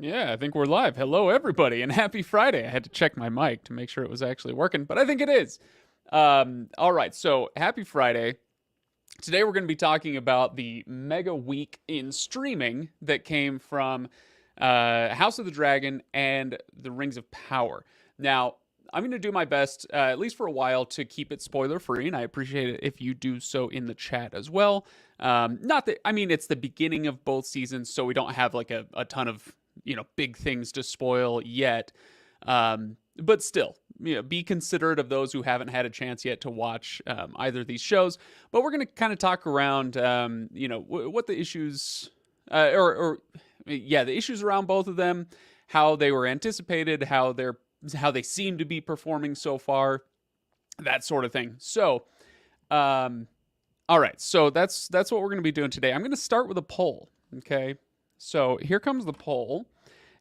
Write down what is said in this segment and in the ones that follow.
Yeah, I think we're live. Hello, everybody, and happy Friday. I had to check my mic to make sure it was actually working, but I think it is. All right, so happy Friday. Today we're going to be talking about the mega week in streaming that came from House of the Dragon and the Rings of Power. Now, I'm going to do my best, at least for a while, to keep it spoiler free, and I appreciate it if you do so in the chat as well. Not that, I mean, it's the beginning of both seasons, so we don't have like a ton of big things to spoil yet. But still, be considerate of those who haven't had a chance yet to watch either of these shows. But we're going to kind of talk around, what the issues, the issues around both of them, how they were anticipated, how they seem to be performing so far, that sort of thing. So, all right, so that's what we're going to be doing today. I'm going to start with a poll. Okay, so here comes the poll,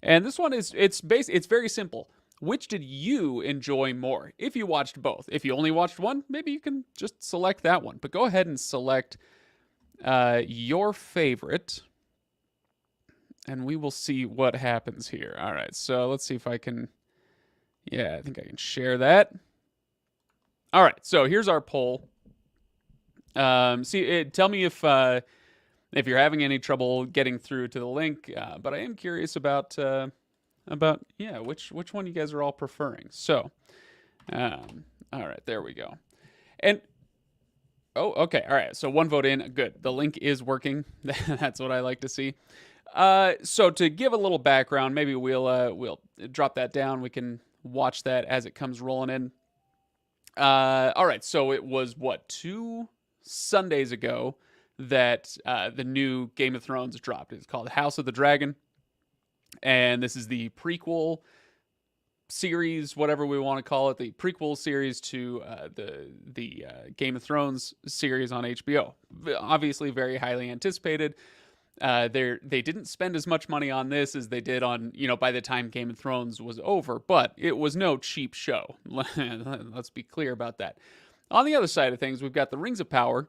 and this one it's very simple. Which did you enjoy more? If you watched both, if you only watched one, maybe you can just select that one. But go ahead and select your favorite, and we will see what happens here. All right, so let's see if I can. Yeah, I think I can share that. All right, so here's our poll. Tell me if you're having any trouble getting through to the link. But I am curious about which one you guys are all preferring. So, all right, there we go. And okay, all right. So one vote in, good. The link is working. That's what I like to see. So to give a little background, maybe we'll drop that down. We can watch that as it comes rolling in. All right. So it was 2 Sundays ago that the new Game of Thrones dropped. It's called House of the Dragon, and this is the prequel series, whatever we want to call it, the prequel series to the Game of Thrones series on HBO. Obviously, very highly anticipated. They didn't spend as much money on this as they did on, by the time Game of Thrones was over, but it was no cheap show. Let's be clear about that. On the other side of things, we've got the Rings of Power,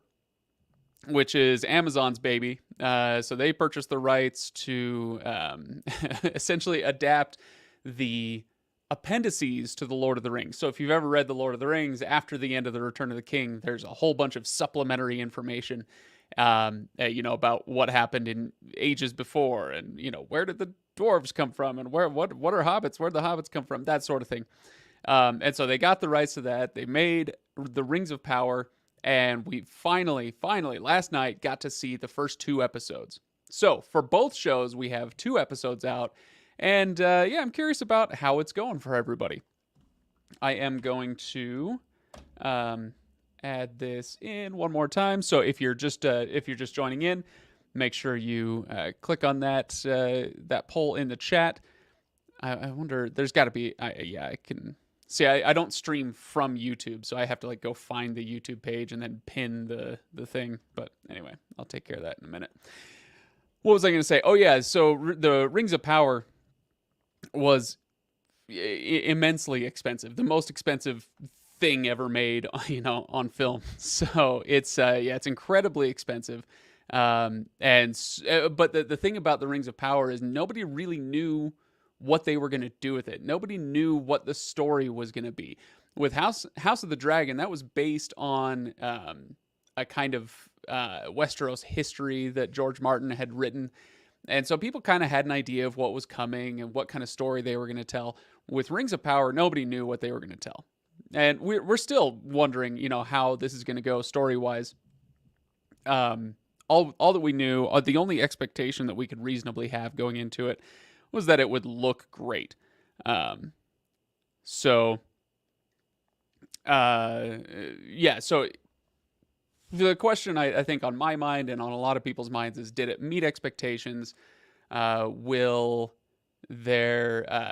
which is Amazon's baby. So they purchased the rights to essentially adapt the appendices to the Lord of the Rings. So if you've ever read the Lord of the Rings, after the end of the Return of the King, there's a whole bunch of supplementary information, about what happened in ages before, and where did the dwarves come from, and what are hobbits? Where'd the hobbits come from? That sort of thing. And so they got the rights to that. They made the Rings of Power, and we finally, last night got to see the first 2 episodes. So for both shows, we have 2 episodes out, and I'm curious about how it's going for everybody. I am going to add this in one more time. So if you're just joining in, make sure you click on that poll in the chat. I wonder, there's got to be. I can. See, I don't stream from YouTube, so I have to go find the YouTube page and then pin the thing. But anyway, I'll take care of that in a minute. What was I going to say? Oh yeah, so the Rings of Power was immensely expensive, the most expensive thing ever made, on film. So it's incredibly expensive. But the thing about the Rings of Power is nobody really knew what they were going to do with it. Nobody knew what the story was going to be. With House of the Dragon, that was based on a kind of Westeros history that George Martin had written. And so people kind of had an idea of what was coming and what kind of story they were going to tell. With Rings of Power, nobody knew what they were going to tell. And we're still wondering, how this is going to go story-wise. All that we knew, the only expectation that we could reasonably have going into it was that it would look great. So the question I think on my mind and on a lot of people's minds is, did it meet expectations? Will the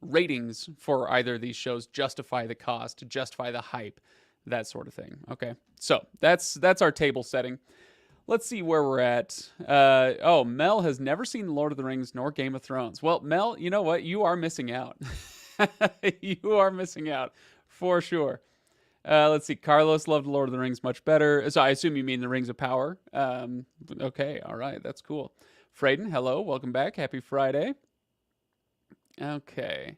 ratings for either of these shows justify the cost, justify the hype, that sort of thing? Okay, so that's our table setting. Let's see where we're at. Mel has never seen Lord of the Rings nor Game of Thrones. Well, Mel, you know what? You are missing out. You are missing out, for sure. Let's see. Carlos loved Lord of the Rings much better. So I assume you mean the Rings of Power. Okay, all right. That's cool. Frayden, hello, welcome back. Happy Friday. Okay.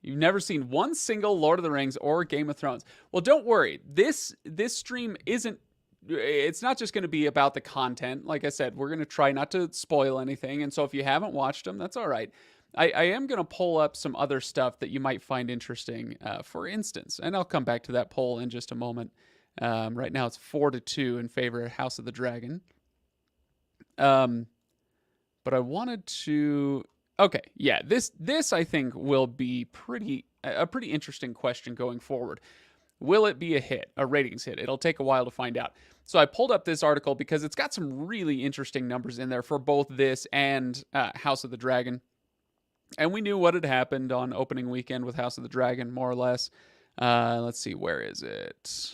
You've never seen one single Lord of the Rings or Game of Thrones. Well, don't worry. This stream isn't it's not just going to be about the content. Like I said, we're going to try not to spoil anything. And so if you haven't watched them, that's all right. I am going to pull up some other stuff that you might find interesting, for instance. And I'll come back to that poll in just a moment. Right now it's 4-2 in favor of House of the Dragon. But I wanted to. Okay, yeah, this I think will be a pretty interesting question going forward. Will it be a ratings hit? It'll take a while to find out. So I pulled up this article because it's got some really interesting numbers in there for both this and House of the Dragon. And we knew what had happened on opening weekend with House of the Dragon, more or less. Let's see, where is it?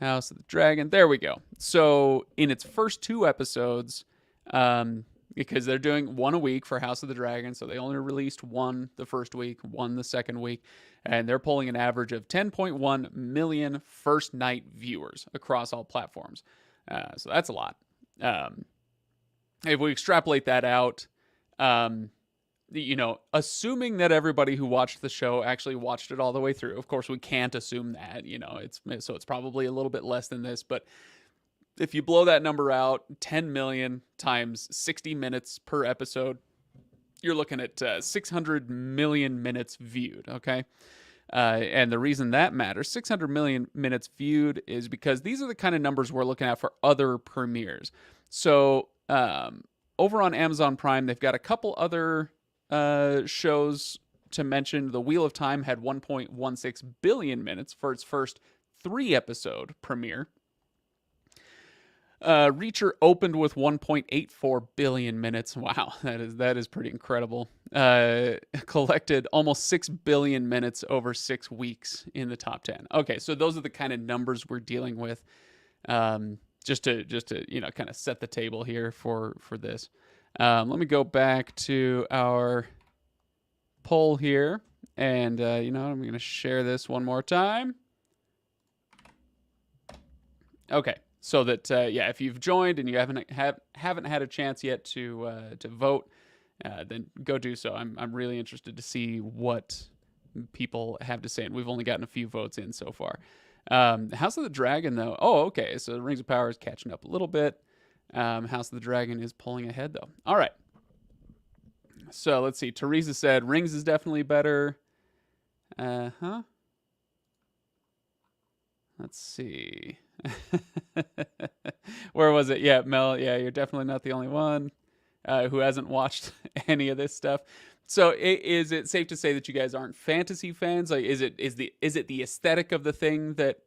House of the Dragon. There we go. So in its first 2 episodes, because they're doing one a week for House of the Dragon, so they only released one the first week, one the second week, and they're pulling an average of 10.1 million first night viewers across all platforms. So that's a lot. If we extrapolate that out, assuming that everybody who watched the show actually watched it all the way through, of course we can't assume that, it's probably a little bit less than this, but if you blow that number out, 10 million times 60 minutes per episode, you're looking at 600 million minutes viewed, okay? And the reason that matters, 600 million minutes viewed, is because these are the kind of numbers we're looking at for other premieres. So over on Amazon Prime, they've got a couple other shows to mention. The Wheel of Time had 1.16 billion minutes for its first 3-episode premiere. Reacher opened with 1.84 billion minutes. Wow, that is pretty incredible. Collected almost 6 billion minutes over 6 weeks in the top 10. Okay, so those are the kind of numbers we're dealing with. Just to kind of set the table here for this. Let me go back to our poll here, and I'm going to share this one more time. Okay. So that if you've joined and you haven't had a chance yet to vote, then go do so. I'm really interested to see what people have to say, and we've only gotten a few votes in so far. House of the Dragon, though. Oh, okay. So the Rings of Power is catching up a little bit. House of the Dragon is pulling ahead, though. All right. So let's see. Teresa said Rings is definitely better. Let's see. Where was it? Yeah, Mel. Yeah, you're definitely not the only one who hasn't watched any of this stuff. So, is it safe to say that you guys aren't fantasy fans? Like, is it the aesthetic of the thing that?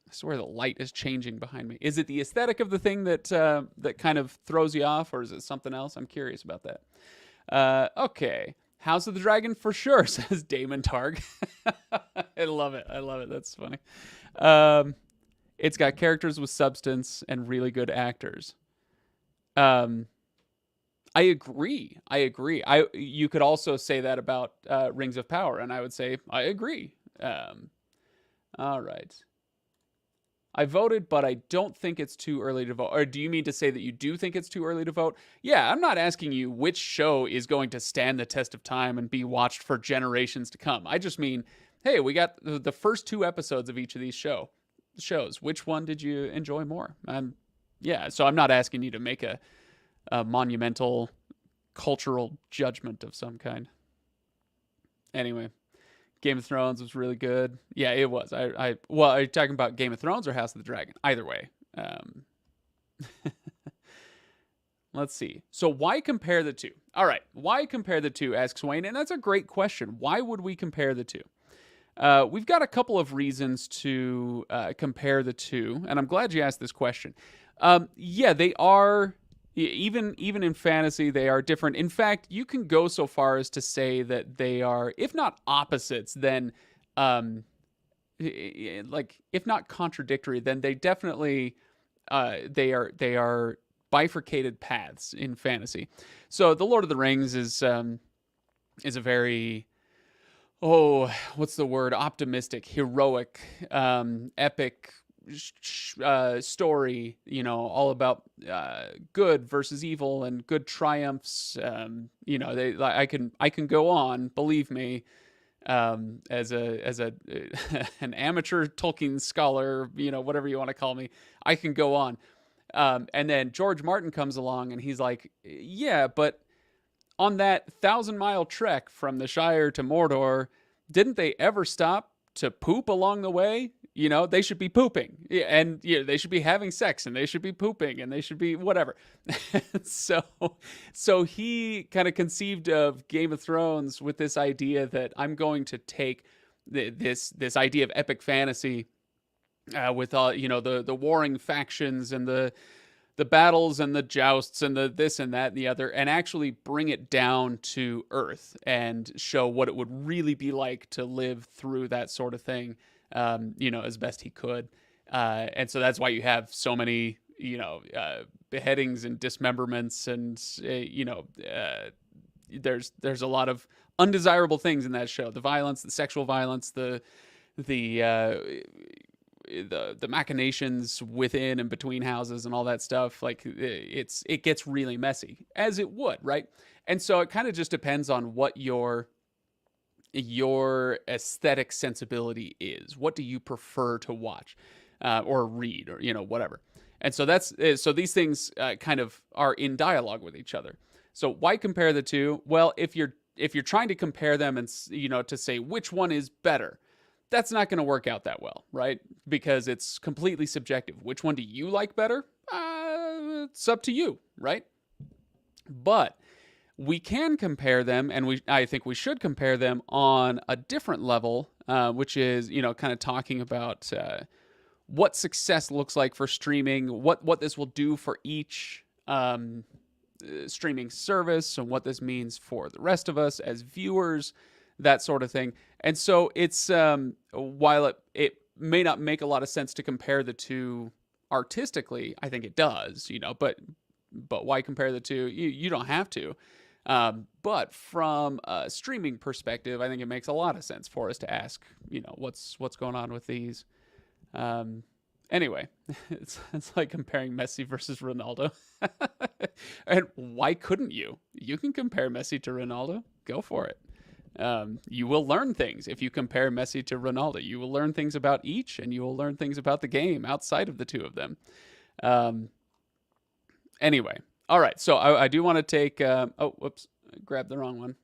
I swear the light is changing behind me. Is it the aesthetic of the thing that that kind of throws you off, or is it something else? I'm curious about that. Okay. House of the Dragon for sure, says Damon Targ. I love it. That's funny. It's got characters with substance and really good actors. I agree. You could also say that about Rings of Power, and I would say I agree. All right. I voted, but I don't think it's too early to vote. Or do you mean to say that you do think it's too early to vote? Yeah, I'm not asking you which show is going to stand the test of time and be watched for generations to come. I just mean, hey, we got the first 2 episodes of each of these shows. Which one did you enjoy more? So I'm not asking you to make a monumental cultural judgment of some kind. Anyway. Game of Thrones was really good. Yeah, it was. Well, are you talking about Game of Thrones or House of the Dragon? Either way. Let's see. So why compare the two? All right. Why compare the two, asks Wayne. And that's a great question. Why would we compare the two? We've got a couple of reasons to compare the two. And I'm glad you asked this question. They are... Even in fantasy, they are different. In fact, you can go so far as to say that they are, if not opposites, then if not contradictory, then they definitely they are bifurcated paths in fantasy. So the Lord of the Rings is a very what's the word? Optimistic, heroic, epic story, all about good versus evil and good triumphs. I can go on, believe me, as a an amateur Tolkien scholar, whatever you want to call me, I can go on. And then George Martin comes along and he's like, yeah, but on that 1,000-mile trek from the Shire to Mordor, didn't they ever stop to poop along the way? They should be pooping, and they should be having sex, and they should be pooping, and they should be whatever. so he kind of conceived of Game of Thrones with this idea that I'm going to take this idea of epic fantasy, with all the warring factions and the battles and the jousts and the this and that and the other, and actually bring it down to earth and show what it would really be like to live through that sort of thing, as best he could. And so that's why you have so many, beheadings and dismemberments, and, there's a lot of undesirable things in that show. The violence, the sexual violence, the machinations within and between houses and all that stuff. Like, it gets really messy, as it would, right? And so it kind of just depends on what your aesthetic sensibility is. What do you prefer to watch, or read, or whatever. And so so these things kind of are in dialogue with each other. So why compare the two? Well, if you're trying to compare them and to say which one is better, that's not going to work out that well, right? Because it's completely subjective. Which one do you like better? It's up to you, right? But we can compare them, and I think we should compare them on a different level, which is, kind of talking about what success looks like for streaming, what this will do for each streaming service, and what this means for the rest of us as viewers, that sort of thing. And so it's, while it may not make a lot of sense to compare the two artistically, I think it does, but why compare the two? You don't have to. But from a streaming perspective, I think it makes a lot of sense for us to ask, what's going on with these. Anyway, it's like comparing Messi versus Ronaldo. And why couldn't you? You can compare Messi to Ronaldo. Go for it. You will learn things if you compare Messi to Ronaldo. You will learn things about each, and you will learn things about the game outside of the two of them. Anyway, all right. So I do want to take. Oh, whoops! I grabbed the wrong one.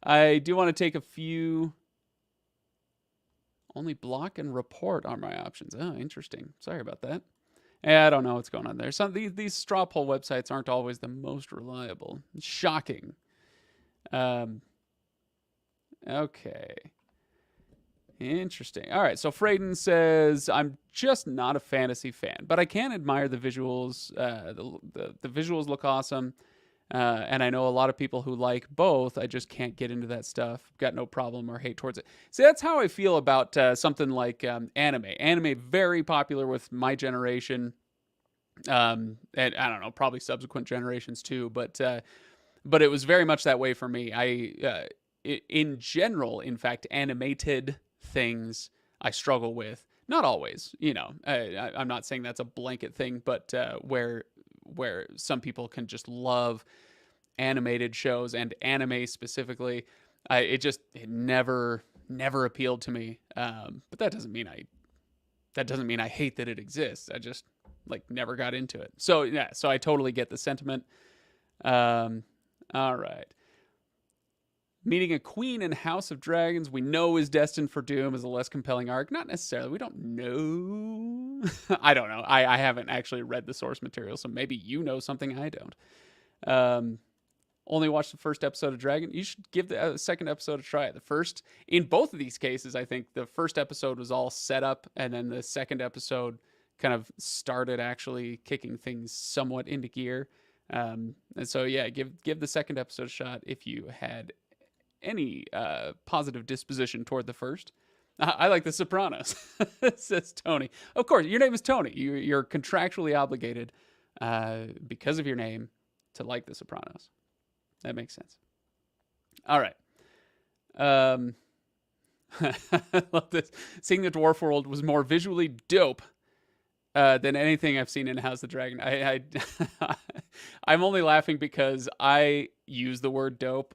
I do want to take a few. Only block and report are my options. Oh, interesting. Sorry about that. I don't know what's going on there. These straw poll websites aren't always the most reliable. Shocking. Okay. Interesting. All right. So Frayden says, I'm just not a fantasy fan, but I can admire the visuals. The visuals look awesome. And I know a lot of people who like both. I just can't get into that stuff. Got no problem or hate towards it. See, that's how I feel about something like anime. Anime, very popular with my generation. And I don't know, probably subsequent generations too. But it was very much that way for me. In general, in fact, animated things I struggle with. Not always, I'm not saying that's a blanket thing, but where some people can just love animated shows and anime specifically, it never appealed to me. But that doesn't mean I hate that it exists. I just never got into it. So yeah, so I totally get the sentiment. All right. Meeting a queen in House of Dragons we know is destined for doom is a less compelling arc. Not necessarily. We don't know. I don't know. I haven't actually read the source material, so maybe you know something I don't. Only watched the first episode of Dragon. You should give the second episode a try. In both of these cases, I think the first episode was all set up, and then the second episode kind of started actually kicking things somewhat into gear. And so, yeah, give the second episode a shot if you had any positive disposition toward the first. I like The Sopranos, says Tony. Of course, your name is Tony. You're contractually obligated because of your name to like The Sopranos. That makes sense. All right. I love this. Seeing the dwarf world was more visually dope than anything I've seen in House of the Dragon. I'm only laughing because I use the word dope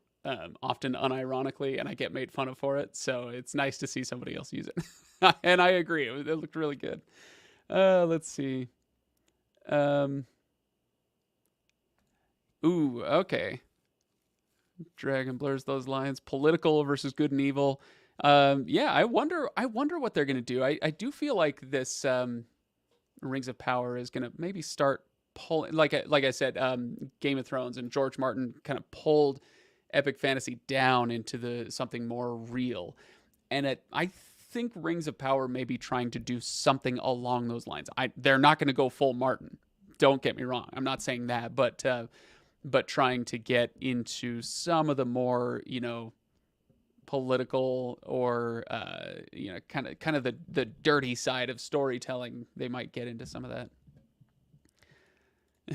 often unironically, and I get made fun of for it. So it's nice to see somebody else use it. And I agree. It looked really good. Let's see. Um, ooh, okay. Dragon blurs those lines. Political versus good and evil. Yeah, I wonder. I wonder what they're gonna do. I do feel like this Rings of Power is gonna maybe start pulling. Like I said, Game of Thrones and George Martin kind of pulled epic fantasy down into the something more real, and I think Rings of Power may be trying to do something along those lines. They're not going to go full Martin. Don't get me wrong. I'm not saying that, but trying to get into some of the more, political or kind of the dirty side of storytelling. They might get into some of that.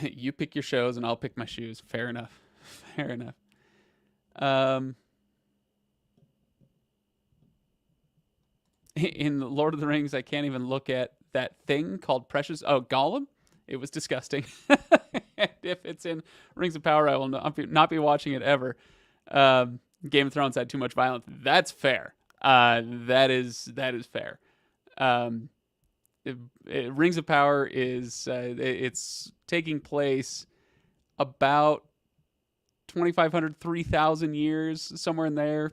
You pick your shows and I'll pick my shoes. Fair enough. Fair enough. In Lord of the Rings, I can't even look at that thing called Precious. Oh, Gollum. It was disgusting. If it's in Rings of Power, I will not be watching it ever. Game of Thrones had too much violence. That's fair. That is fair. Rings of Power is it's taking place about 2,500, 3,000 years somewhere in there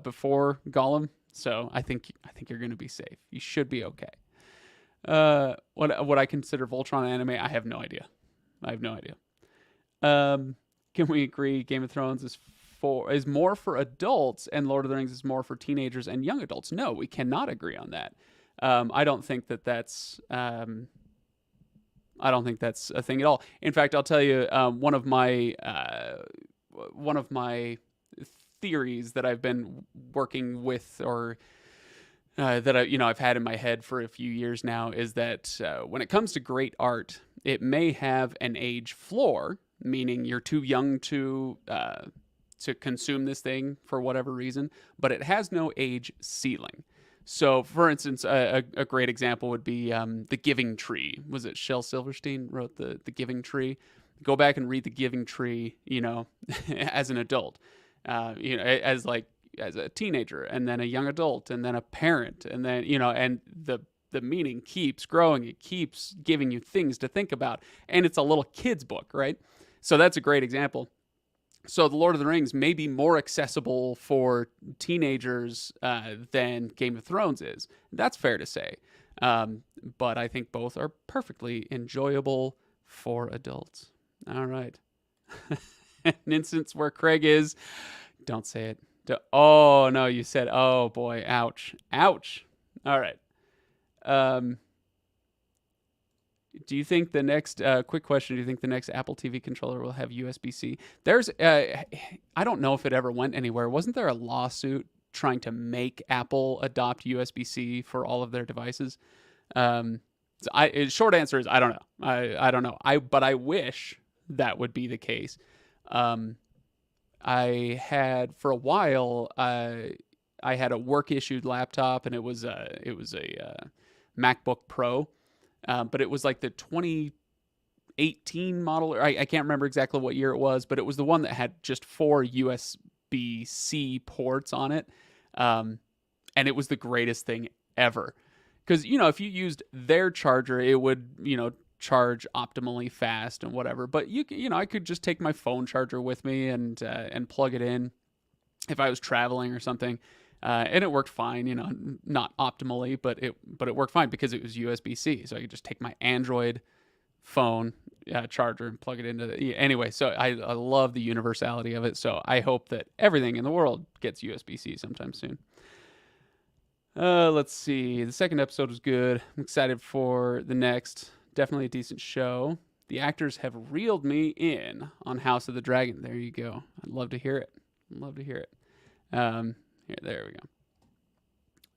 before Gollum. So I think you're going to be safe. You should be okay. What I consider Voltron anime, I have no idea. Can we agree Game of Thrones is more for adults and Lord of the Rings is more for teenagers and young adults? No, we cannot agree on that. I don't think that's a thing at all. In fact, I'll tell you one of my theories that I've been working with, or that I've had in my head for a few years now, is that when it comes to great art, it may have an age floor, meaning you're too young to consume this thing for whatever reason, but it has no age ceiling. So, for instance, a great example would be The Giving Tree. Was it Shel Silverstein wrote the Giving Tree? Go back and read The Giving Tree, as an adult, as a teenager, and then a young adult, and then a parent, and then, and the meaning keeps growing. It keeps giving you things to think about, and it's a little kid's book, right? So that's a great example. So The Lord of the Rings may be more accessible for teenagers than Game of Thrones is. That's fair to say. But I think both are perfectly enjoyable for adults. All right. An instance where Craig is, don't say it. Oh, no, you said, oh boy, ouch. Ouch. All right. Do you think the next quick question? Do you think the next Apple TV controller will have USB-C? There's, I don't know if it ever went anywhere. Wasn't there a lawsuit trying to make Apple adopt USB-C for all of their devices? Short answer is I don't know. I don't know. But I wish that would be the case. I had for a while. I had a work issued laptop, and it was a MacBook Pro. But it was like the 2018 model. I can't remember exactly what year it was, but it was the one that had just 4 USB-C ports on it. And it was the greatest thing ever. Because, if you used their charger, it would, charge optimally fast and whatever. But, I could just take my phone charger with me and plug it in if I was traveling or something. And it worked fine, not optimally, but it worked fine because it was USB-C. So I could just take my Android phone charger and plug it into anyway. So I love the universality of it. So I hope that everything in the world gets USB-C sometime soon. Let's see. The second episode was good. I'm excited for the next. Definitely a decent show. The actors have reeled me in on House of the Dragon. There you go. I'd love to hear it. There we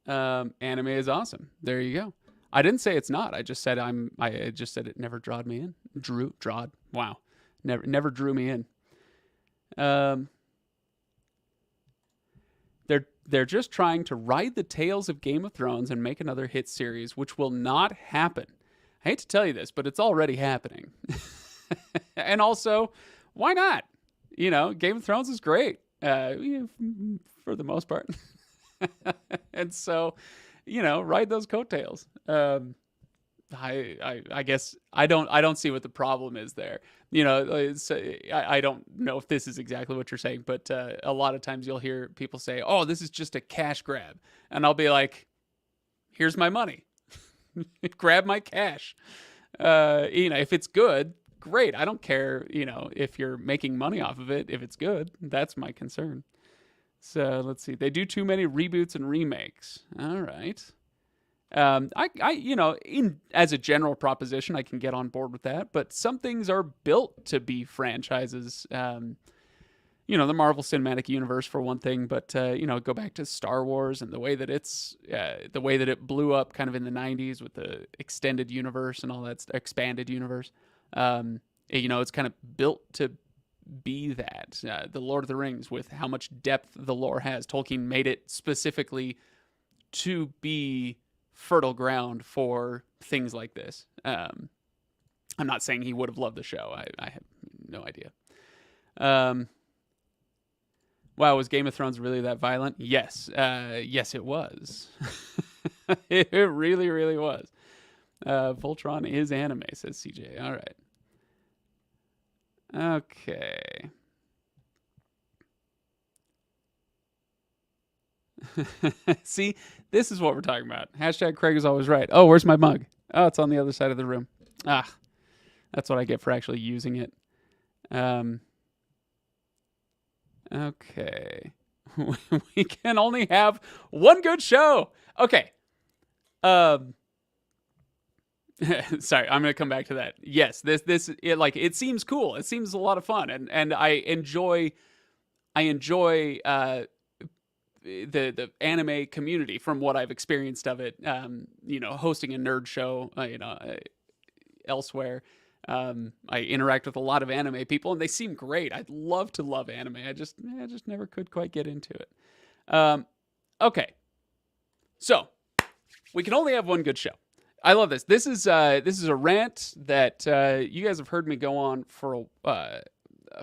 go. Anime is awesome. There you go. I didn't say it's not. I just said I just said it never drawed me in. Drawed. Wow. Never drew me in. They're They're just trying to ride the tails of Game of Thrones and make another hit series, which will not happen. I hate to tell you this, but it's already happening. And also, why not? Game of Thrones is great, for the most part. And so, ride those coattails. I guess I don't see what the problem is there. I don't know if this is exactly what you're saying, but a lot of times you'll hear people say, "Oh, this is just a cash grab," and I'll be like, "Here's my money, grab my cash." If it's good, great. I don't care. If you're making money off of it, if it's good, that's my concern. So let's see. They do too many reboots and remakes. All right. As a general proposition, I can get on board with that, but some things are built to be franchises. The Marvel Cinematic Universe for one thing, but go back to Star Wars and the way that it blew up kind of in the 90s with the extended universe and all that expanded universe. It's kind of built to be that. The Lord of the Rings, with how much depth the lore has, Tolkien made it specifically to be fertile ground for things like this. I'm not saying he would have loved the show. I have no idea. Wow, was Game of Thrones really that violent? Yes. Yes, it was. It really, really was. Voltron is anime, says CJ. All right. Okay. See, this is what we're talking about. Hashtag Craig is always right. Oh, where's my mug? Oh, it's on the other side of the room. That's what I get for actually using it. Okay. We can only have one good show. Okay. Sorry, I'm gonna come back to that. Yes, it seems cool. It seems a lot of fun, and I enjoy the anime community from what I've experienced of it. Hosting a nerd show, elsewhere. I interact with a lot of anime people, and they seem great. I'd love to love anime. I just never could quite get into it. Okay, so we can only have one good show. I love this. This is a rant that you guys have heard me go on for a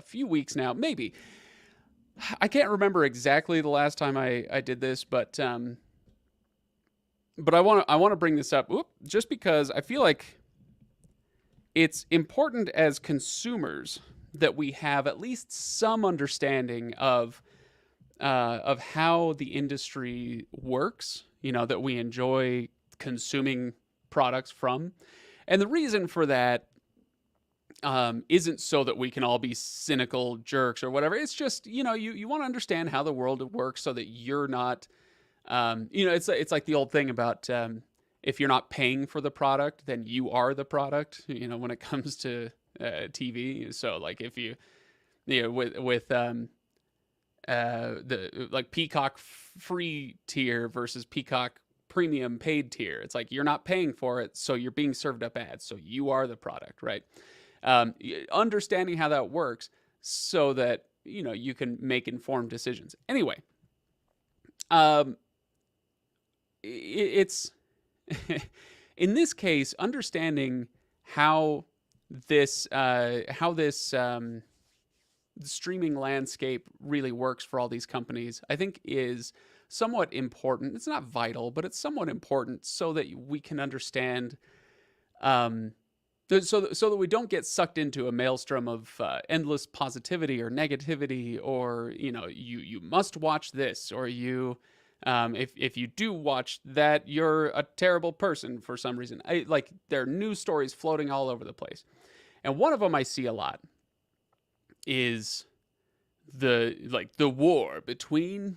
few weeks now, maybe. I can't remember exactly the last time I did this, but I want to bring this up just because I feel like it's important as consumers that we have at least some understanding of how the industry works. That we enjoy consuming products from, and the reason for that isn't so that we can all be cynical jerks or whatever. It's just you want to understand how the world works so that you're not it's like the old thing about if you're not paying for the product, then you are the product, when it comes to TV. So like if you with the like Peacock free tier versus Peacock premium paid tier, it's like you're not paying for it, so you're being served up ads, so you are the product, right? Understanding how that works so that you can make informed decisions. Anyway, it's in this case understanding how this streaming landscape really works for all these companies, I think is somewhat important. It's not vital, but it's somewhat important so that we can understand, so that we don't get sucked into a maelstrom of endless positivity or negativity, or you must watch this, or if you do watch that, you're a terrible person for some reason. There are news stories floating all over the place, and one of them I see a lot is the war between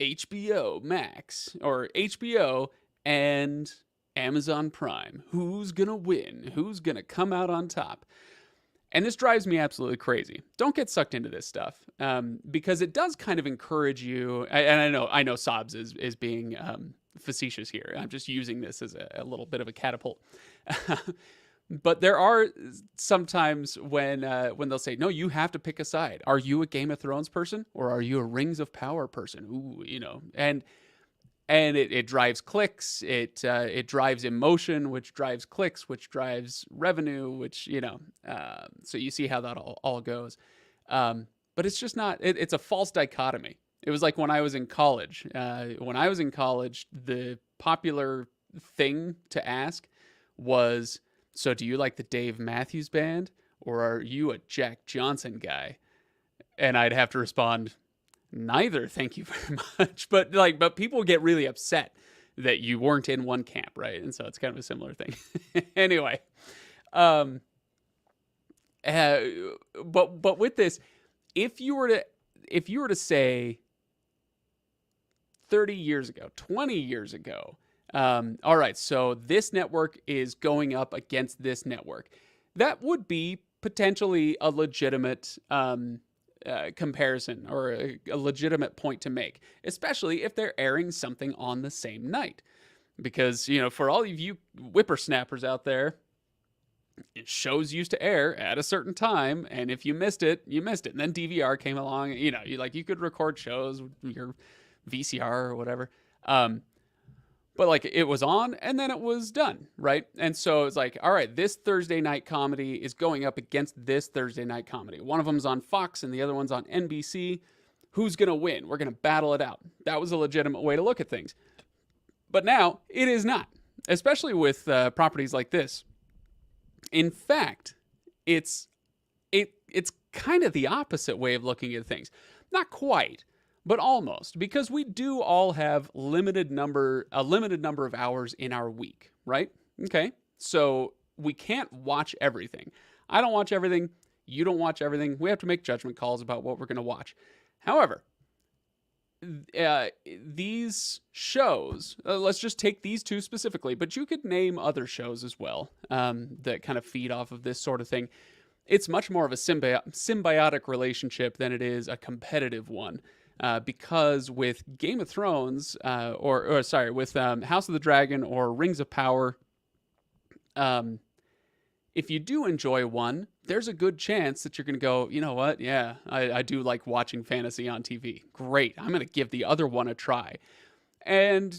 HBO Max or HBO and Amazon Prime. Who's gonna win? Who's gonna come out on top? And this drives me absolutely crazy. Don't get sucked into this stuff, because it does kind of encourage you. And I know Sobs is being facetious here. I'm just using this as a little bit of a catapult. But there are sometimes when they'll say, "No, you have to pick a side. Are you a Game of Thrones person or are you a Rings of Power person?" Ooh, and it drives clicks. It drives emotion, which drives clicks, which drives revenue, which so you see how that all goes. But it's just not. It's a false dichotomy. It was like when I was in college. When I was in college, the popular thing to ask was, "So, do you like the Dave Matthews Band, or are you a Jack Johnson guy?" And I'd have to respond, "Neither, thank you very much." But people get really upset that you weren't in one camp, right? And so it's kind of a similar thing. Anyway, um, uh, but with this, if you were to say 30 years ago, 20 years ago, all right, so this network is going up against this network, that would be potentially a legitimate comparison or a legitimate point to make, especially if they're airing something on the same night. Because, for all of you whippersnappers out there, shows used to air at a certain time, and if you missed it, you missed it. And then DVR came along, you could record shows with your VCR or whatever. But like it was on and then it was done, right? And so it's like, all right, this Thursday night comedy is going up against this Thursday night comedy. One of them's on Fox and the other one's on NBC. Who's going to win? We're going to battle it out. That was a legitimate way to look at things. But now it is not, especially with properties like this. In fact, it's kind of the opposite way of looking at things. Not quite, but almost, because we do all have a limited number of hours in our week, right? Okay, so we can't watch everything. I don't watch everything. You don't watch everything. We have to make judgment calls about what we're going to watch. However, these shows, let's just take these two specifically, but you could name other shows as well that kind of feed off of this sort of thing. It's much more of a symbiotic relationship than it is a competitive one. Because with Game of Thrones, with House of the Dragon or Rings of Power, if you do enjoy one, there's a good chance that you're going to go, you know what? Yeah, I do like watching fantasy on TV. Great. I'm going to give the other one a try. And,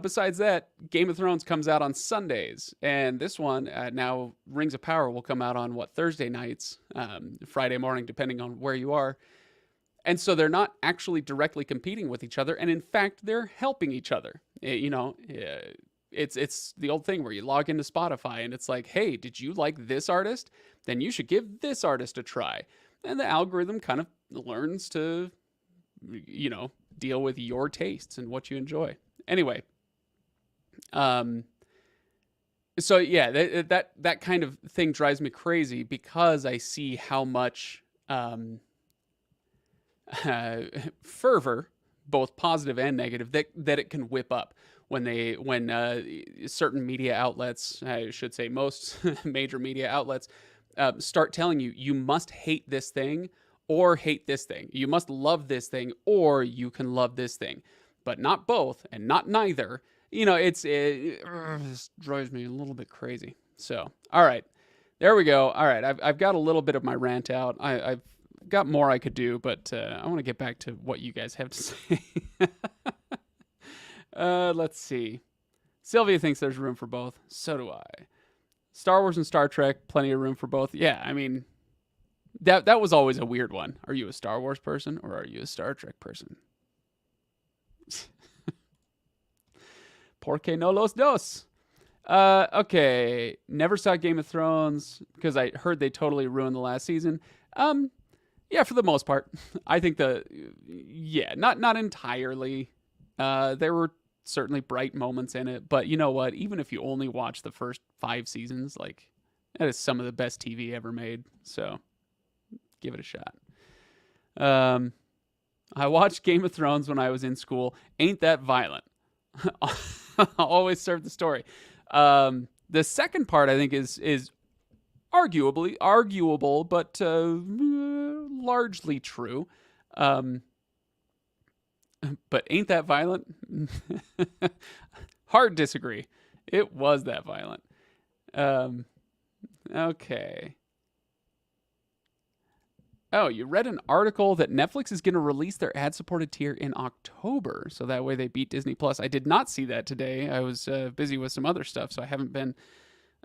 besides that, Game of Thrones comes out on Sundays. And this one, now Rings of Power will come out on Thursday nights, Friday morning, depending on where you are. And so they're not actually directly competing with each other. And in fact, they're helping each other. It's the old thing where you log into Spotify and it's like, hey, did you like this artist? Then you should give this artist a try. And the algorithm kind of learns to, deal with your tastes and what you enjoy. Anyway, so yeah, that kind of thing drives me crazy because I see how much fervor, both positive and negative, that it can whip up when certain media outlets, I should say most major media outlets, start telling you must hate this thing or hate this thing. You must love this thing or you can love this thing, but not both and not neither. It drives me a little bit crazy. So, all right, there we go. All right, I've got a little bit of my rant out. I've got more I could do, but I want to get back to what you guys have to say. Let's see. Sylvia thinks there's room for both. So do I. Star Wars and Star Trek, plenty of room for both. Yeah, I mean, that was always a weird one. Are you a Star Wars person or are you a Star Trek person? Por qué no los dos? Okay. Never saw Game of Thrones because I heard they totally ruined the last season. Yeah, for the most part. I think not entirely. There were certainly bright moments in it, but you know what? Even if you only watch the first 5 seasons, like, that is some of the best TV ever made. So, give it a shot. I watched Game of Thrones when I was in school. Ain't that violent? Always served the story. The second part, I think, is arguable, but largely true. But ain't that violent? Hard disagree. It was that violent. Okay. Oh, you read an article that Netflix is going to release their ad-supported tier in October, so that way they beat Disney Plus. I did not see that today. I was busy with some other stuff, so I haven't been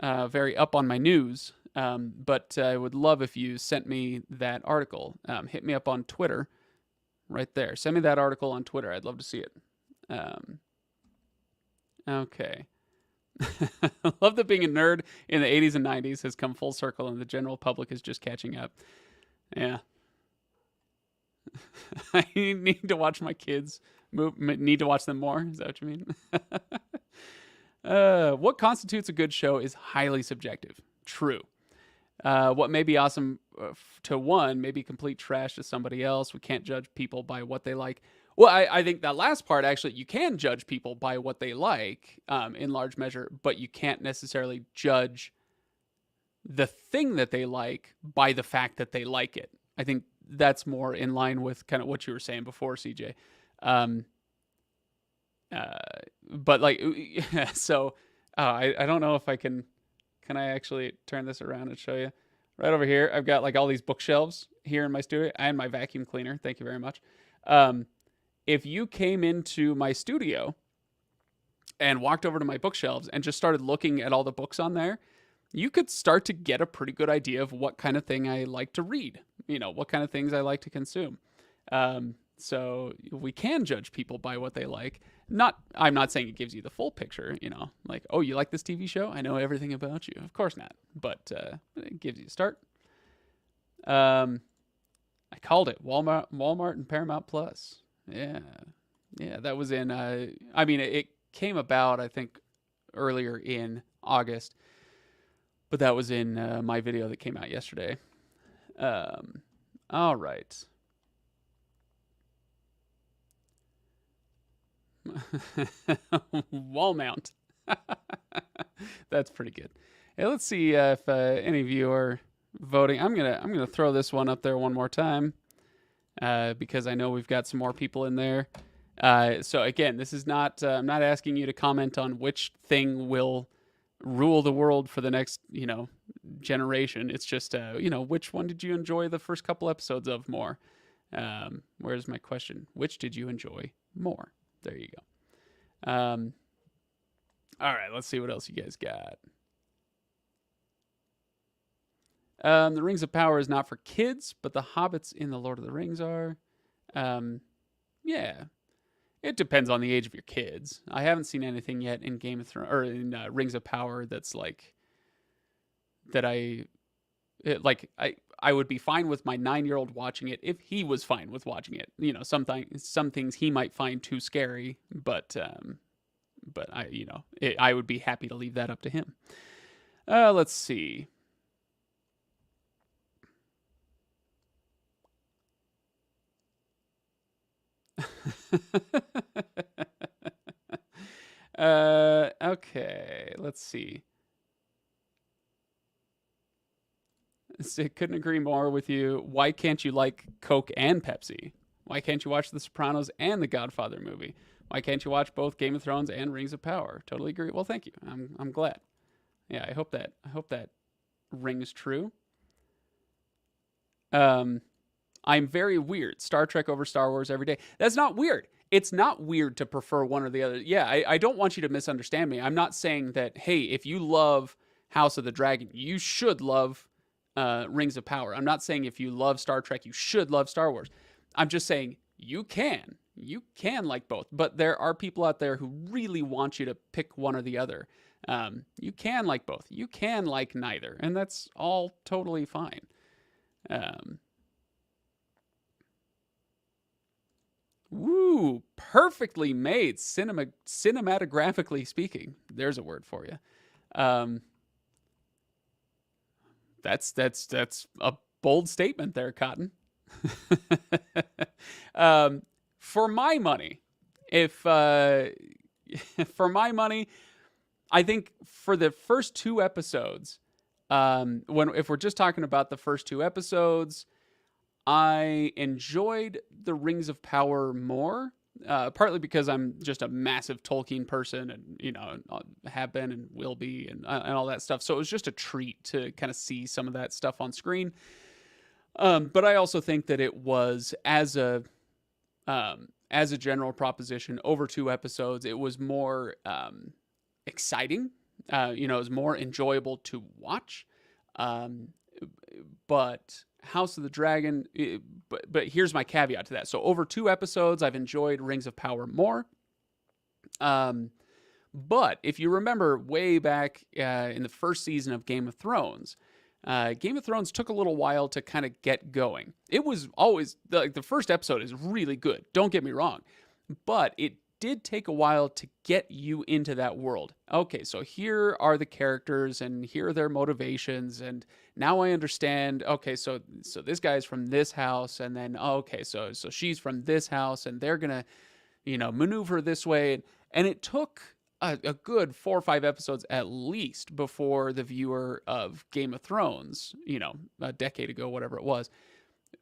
very up on my news. But I would love if you sent me that article. Hit me up on Twitter, right there. Send me that article on Twitter. I'd love to see it. Okay. Love that being a nerd in the 80s and 90s has come full circle, and the general public is just catching up. Yeah. I need to watch my kids need to watch them more. Is that what you mean? What constitutes a good show is highly subjective. True. What may be awesome to one may be complete trash to somebody else. We can't judge people by what they like. Well, I think that last part, actually, you can judge people by what they like in large measure, but you can't necessarily judge the thing that they like by the fact that they like it. I think that's more in line with kind of what you were saying before, CJ. But like, so I don't know if I can I actually turn this around and show you? Right over here, I've got like all these bookshelves here in my studio and my vacuum cleaner. Thank you very much. If you came into my studio and walked over to my bookshelves and just started looking at all the books on there, you could start to get a pretty good idea of what kind of thing I like to read, what kind of things I like to consume. So we can judge people by what they like. I'm not saying it gives you the full picture, like, oh, you like this TV show? I know everything about you. Of course not. But it gives you a start. I called it Walmart and Paramount Plus. Yeah. Yeah, that was in, it came about, I think, earlier in August. But that was in my video that came out yesterday. All right. Wall mount. That's pretty good. Hey, let's see if any of you are voting. I'm gonna throw this one up there one more time because I know we've got some more people in there. So again, this is not. I'm not asking you to comment on which thing will rule the world for the next generation. It's just which one did you enjoy the first couple episodes of more? Where's my question? Which did you enjoy more? There you go. All right, let's see what else you guys got. The Rings of Power is not for kids, but the hobbits in the Lord of the Rings are. Yeah. It depends on the age of your kids. I haven't seen anything yet in Game of Thrones or in Rings of Power that's like that I would be fine with my 9-year-old watching it if he was fine with watching it. Some things he might find too scary, but I would be happy to leave that up to him. Let's see. Okay, let's see. So, couldn't agree more with you. Why can't you like Coke and Pepsi? Why can't you watch The Sopranos and the Godfather movie? Why can't you watch both Game of Thrones and Rings of Power? Totally agree. Well, thank you. I'm glad. Yeah, I hope that rings true. I'm very weird. Star Trek over Star Wars every day. That's not weird. It's not weird to prefer one or the other. Yeah, I don't want you to misunderstand me. I'm not saying that, hey, if you love House of the Dragon, you should love Rings of Power. I'm not saying if you love Star Trek, you should love Star Wars. I'm just saying you can. You can like both. But there are people out there who really want you to pick one or the other. You can like both. You can like neither. And that's all totally fine. Woo, perfectly made, cinematographically speaking. There's a word for you. That's a bold statement there, Cotton. For my money, for my money, I think for the first 2 episodes, if we're just talking about the first 2 episodes, I enjoyed the Rings of Power more. partly because I'm just a massive Tolkien person, and have been and will be, and all that stuff. So it was just a treat to kind of see some of that stuff on screen. But I also think that it was as a general proposition over 2 episodes, it was more exciting. It was more enjoyable to watch. Um, but House of the Dragon, but here's my caveat to that. So over 2 episodes, I've enjoyed Rings of Power more. But if you remember way back in the first season of Game of Thrones took a little while to kind of get going. It was always, the first episode is really good, don't get me wrong, but it did take a while to get you into that world. Okay, so here are the characters and here are their motivations, and now I understand. Okay, so this guy's from this house, and then okay, so she's from this house, and they're gonna maneuver this way, and it took a good 4 or 5 episodes at least before the viewer of Game of Thrones, a decade ago, whatever it was,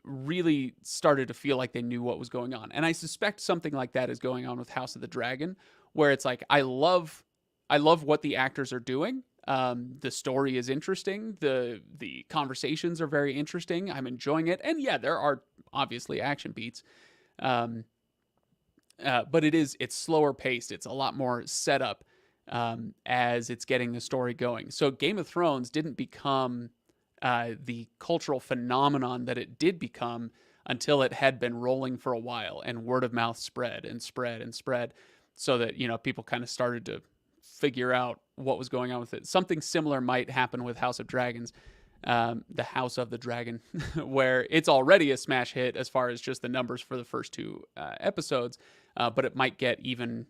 really started to feel like they knew what was going on. And I suspect something like that is going on with House of the Dragon, where it's like, I love what the actors are doing. The story is interesting. The conversations are very interesting. I'm enjoying it. And yeah, there are obviously action beats. But it's slower paced. It's a lot more set up as it's getting the story going. So Game of Thrones didn't become the cultural phenomenon that it did become until it had been rolling for a while, and word of mouth spread and spread and spread, so that people kind of started to figure out what was going on with it. Something similar might happen with House of Dragons. The House of the Dragon, where it's already a smash hit as far as just the numbers for the first 2 episodes, but it might get even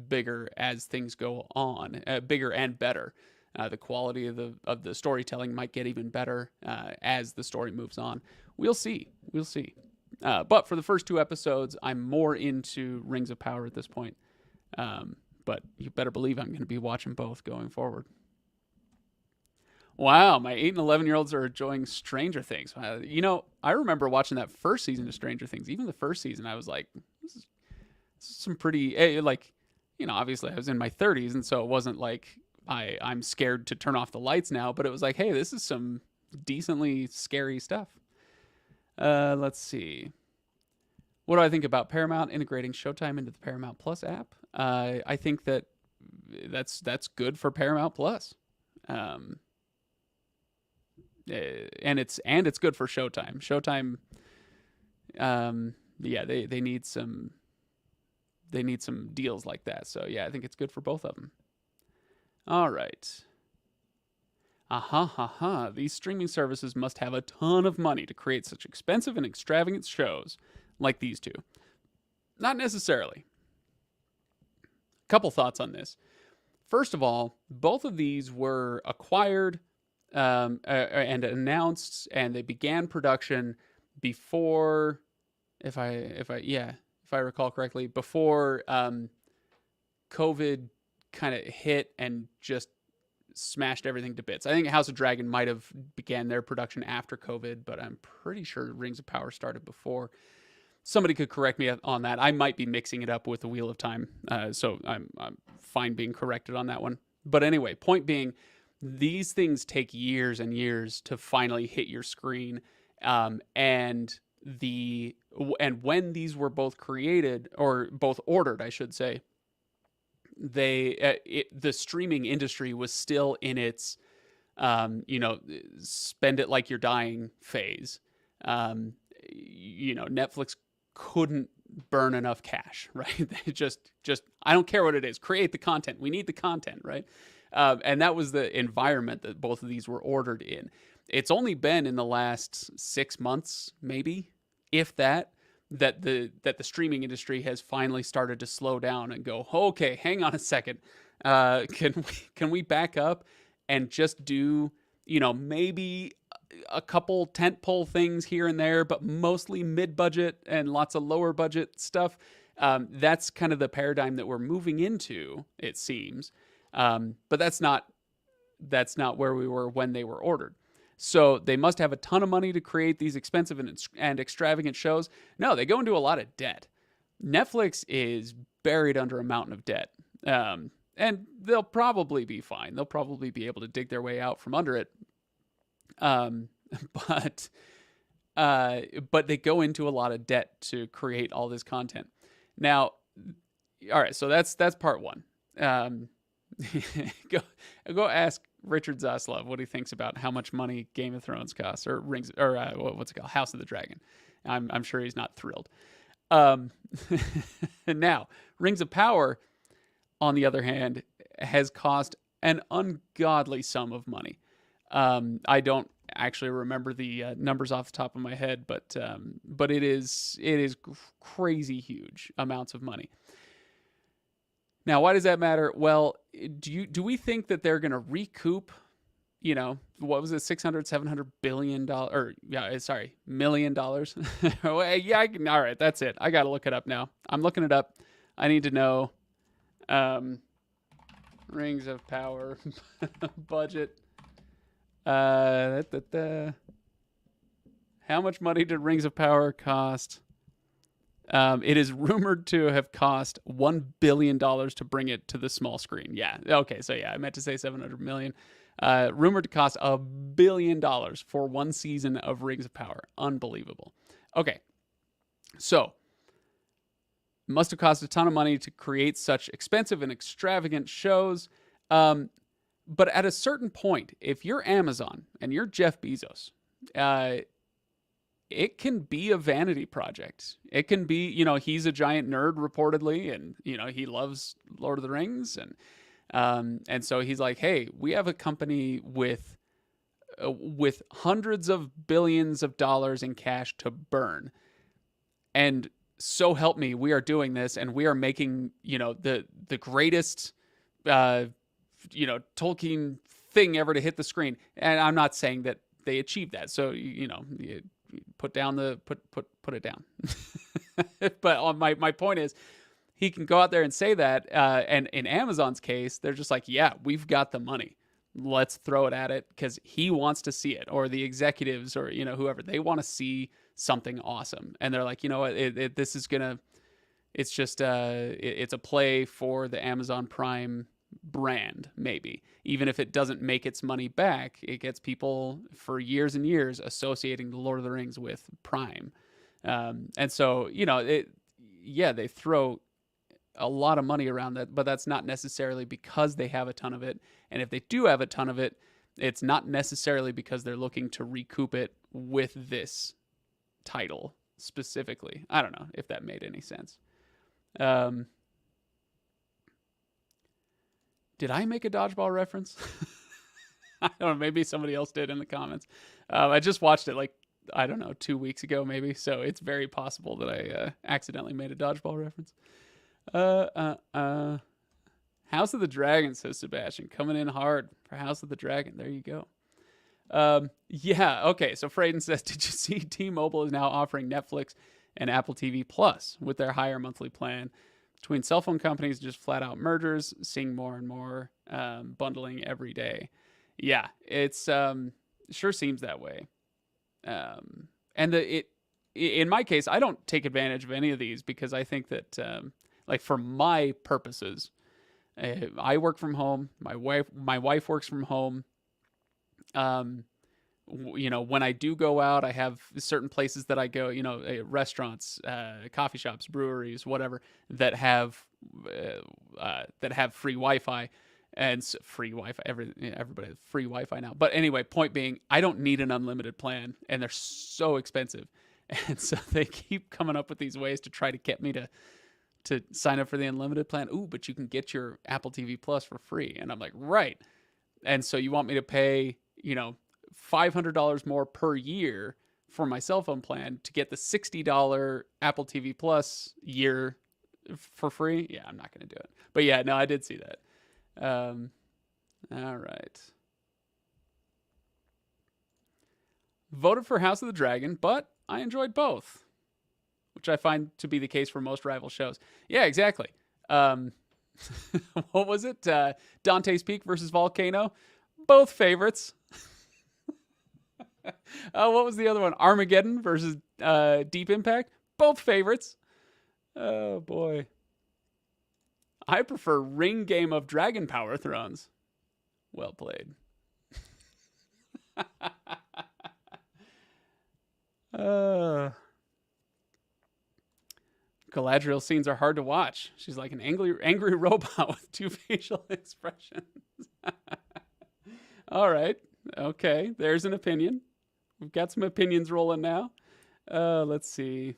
bigger as things go on, bigger and better. The quality of the storytelling might get even better as the story moves on. We'll see. But for the first 2 episodes, I'm more into Rings of Power at this point. But you better believe I'm going to be watching both going forward. Wow, my 8 and 11-year-olds are enjoying Stranger Things. I remember watching that first season of Stranger Things. Even the first season, I was like, this is some pretty, obviously I was in my 30s, and so it wasn't like I'm scared to turn off the lights now, but it was like, hey, this is some decently scary stuff. Let's see. What do I think about Paramount integrating Showtime into the Paramount Plus app? I think that's good for Paramount Plus. And it's good for Showtime. Showtime, they need some deals like that. So yeah, I think it's good for both of them. All right. These streaming services must have a ton of money to create such expensive and extravagant shows like these two. Not necessarily. Couple thoughts on this. First of all, both of these were acquired and announced, and they began production before, if I recall correctly, before COVID kind of hit and just smashed everything to bits. I think House of Dragon might have began their production after COVID, but I'm pretty sure Rings of Power started before. Somebody could correct me on that. I might be mixing it up with the Wheel of Time, so I'm fine being corrected on that one. But anyway, point being, these things take years and years to finally hit your screen, and when these were both created, or both ordered, I should say, the streaming industry was still in its spend it like you're dying phase. Netflix couldn't burn enough cash, right? They just I don't care what it is, create the content. We need the content, right? And that was the environment that both of these were ordered in. It's only been in the last 6 months, maybe, if that the streaming industry has finally started to slow down and go, okay, hang on a second. Can we back up and just do, maybe a couple tentpole things here and there, but mostly mid-budget and lots of lower budget stuff. That's kind of the paradigm that we're moving into, it seems. But that's not where we were when they were ordered. So they must have a ton of money to create these expensive and extravagant shows. No, they go into a lot of debt. Netflix is buried under a mountain of debt. And they'll probably be fine. They'll probably be able to dig their way out from under it. Um, but but they go into a lot of debt to create all this content. Now, all right, so that's part one. go go ask Richard Zaslav what he thinks about how much money Game of Thrones costs, or Rings, or what's it called, House of the Dragon. I'm sure he's not thrilled. Um, Now, Rings of Power, on the other hand, has cost an ungodly sum of money. I don't actually remember the numbers off the top of my head, but it is crazy huge amounts of money. Now, why does that matter? Well, do we think that they're going to recoup, what was it, 600, 700 billion dollars, or yeah, sorry, million dollars? Yeah, all right, that's it. I got to look it up now. I'm looking it up. I need to know. Rings of Power budget. How much money did Rings of Power cost? It is rumored to have cost $1 billion to bring it to the small screen. Yeah. Okay. So yeah, I meant to say 700 million. Rumored to cost $1 billion for one season of Rings of Power. Unbelievable. Okay. So must have cost a ton of money to create such expensive and extravagant shows. But at a certain point, if you're Amazon and you're Jeff Bezos, it can be a vanity project. It can be, he's a giant nerd reportedly, and he loves Lord of the Rings, and so he's like, hey, we have a company with hundreds of billions of dollars in cash to burn, and so help me, we are doing this, and we are making the greatest Tolkien thing ever to hit the screen. And I'm not saying that they achieved that. So you put it down. But my point is, he can go out there and say that. And in Amazon's case, they're just like, yeah, we've got the money. Let's throw it at it, because he wants to see it, or the executives, or whoever, they want to see something awesome, and they're like, what, this is gonna. It's just it's a play for the Amazon Prime brand, maybe, even if it doesn't make its money back. It gets people for years and years associating the Lord of the Rings with Prime, and so they throw a lot of money around that, but that's not necessarily because they have a ton of it. And if they do have a ton of it, it's not necessarily because they're looking to recoup it with this title specifically. I don't know if that made any sense. Did I make a dodgeball reference? I don't know. Maybe somebody else did in the comments. I just watched it 2 weeks ago, maybe. So it's very possible that I accidentally made a dodgeball reference. House of the Dragon, says Sebastian, coming in hard for House of the Dragon. There you go. Yeah. Okay. So Frayden says, did you see T-Mobile is now offering Netflix and Apple TV Plus with their higher monthly plan? Between cell phone companies, just flat out mergers, seeing more and more bundling every day. Yeah, it's sure seems that way. And in my case, I don't take advantage of any of these, because I think that for my purposes, I work from home. My wife works from home. When I do go out, I have certain places that I go, restaurants, coffee shops, breweries, whatever, that have free Wi-Fi, and free Wi-Fi. Everybody has free Wi-Fi now. But anyway, point being, I don't need an unlimited plan, and they're so expensive. And so they keep coming up with these ways to try to get me to sign up for the unlimited plan. Ooh, but you can get your Apple TV Plus for free. And I'm like, right. And so you want me to pay, $500 more per year for my cell phone plan to get the $60 Apple TV Plus year for free? Yeah, I'm not going to do it. But yeah, no, I did see that. All right. Voted for House of the Dragon, but I enjoyed both, which I find to be the case for most rival shows. Yeah, exactly. What was it? Dante's Peak versus Volcano? Both favorites. What was the other one? Armageddon versus Deep Impact? Both favorites. Oh boy. I prefer Ring Game of Dragon Power Thrones. Well played. uh, Galadriel scenes are hard to watch. She's like an angry robot with two facial expressions. All right. Okay. There's an opinion. We've got some opinions rolling now. Let's see.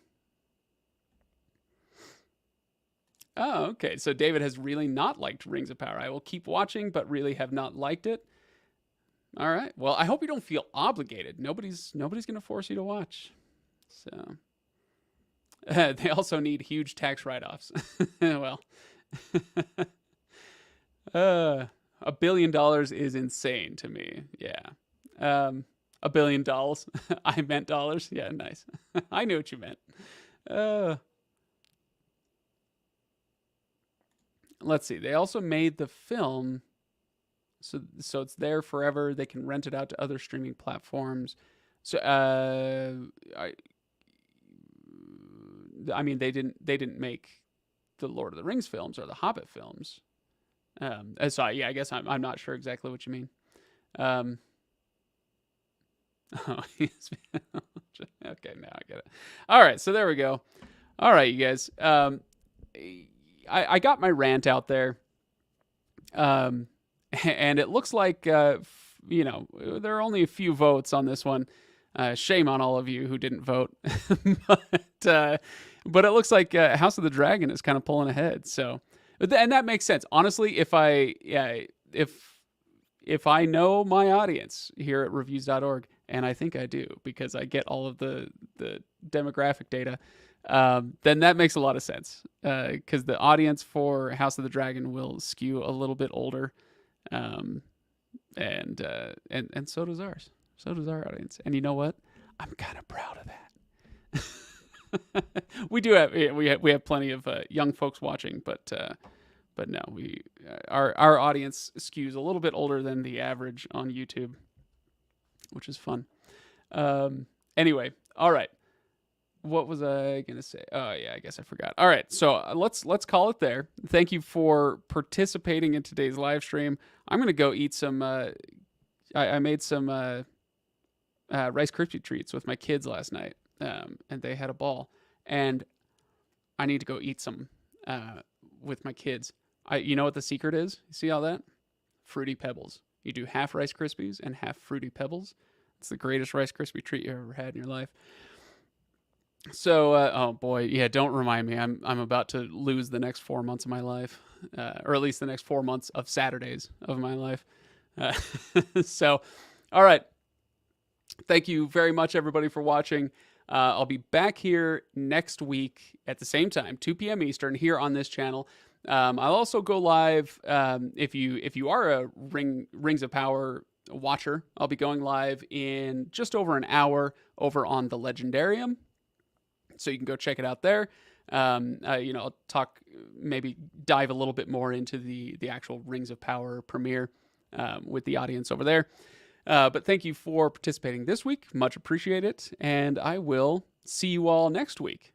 Oh, okay. So David has really not liked Rings of Power. I will keep watching, but really have not liked it. All right. Well, I hope you don't feel obligated. Nobody's going to force you to watch. So they also need huge tax write-offs. Well, $1 billion is insane to me. Yeah. $1 billion. I meant dollars. Yeah, nice. I knew what you meant. Let's see. They also made the film, so it's there forever. They can rent it out to other streaming platforms. So I mean, they didn't make the Lord of the Rings films or the Hobbit films. So yeah, I guess I'm not sure exactly what you mean. Oh, okay, now I get it. All right, so there we go. All right, you guys. I got my rant out there, and it looks like there are only a few votes on this one. Shame on all of you who didn't vote, but it looks like House of the Dragon is kind of pulling ahead. So, and that makes sense. Honestly, if I know my audience here at Reviews.org, and I think I do because I get all of the demographic data, then that makes a lot of sense. Because the audience for House of the Dragon will skew a little bit older, and so does ours. So does our audience. And you know what? I'm kind of proud of that. We have plenty of young folks watching, but no, our audience skews a little bit older than the average on YouTube, which is fun. Anyway, all right. What was I gonna say? Oh yeah, I guess I forgot. All right, so let's call it there. Thank you for participating in today's live stream. I'm gonna go eat some. I made some Rice Krispie treats with my kids last night, and they had a ball. And I need to go eat some with my kids. You know what the secret is? You see all that? Fruity Pebbles. You do half Rice Krispies and half Fruity Pebbles. It's the greatest Rice Krispie treat you ever had in your life. So, oh boy, yeah, don't remind me. I'm about to lose the next 4 months of my life, or at least the next 4 months of Saturdays of my life. So, all right. Thank you very much, everybody, for watching. I'll be back here next week at the same time, 2 p.m. Eastern, here on this channel. I'll also go live if you are a Rings of Power watcher. I'll be going live in just over an hour over on the Legendarium, so you can go check it out there. I'll talk, maybe dive a little bit more into the actual Rings of Power premiere with the audience over there. But thank you for participating this week. Much appreciate it. And I will see you all next week.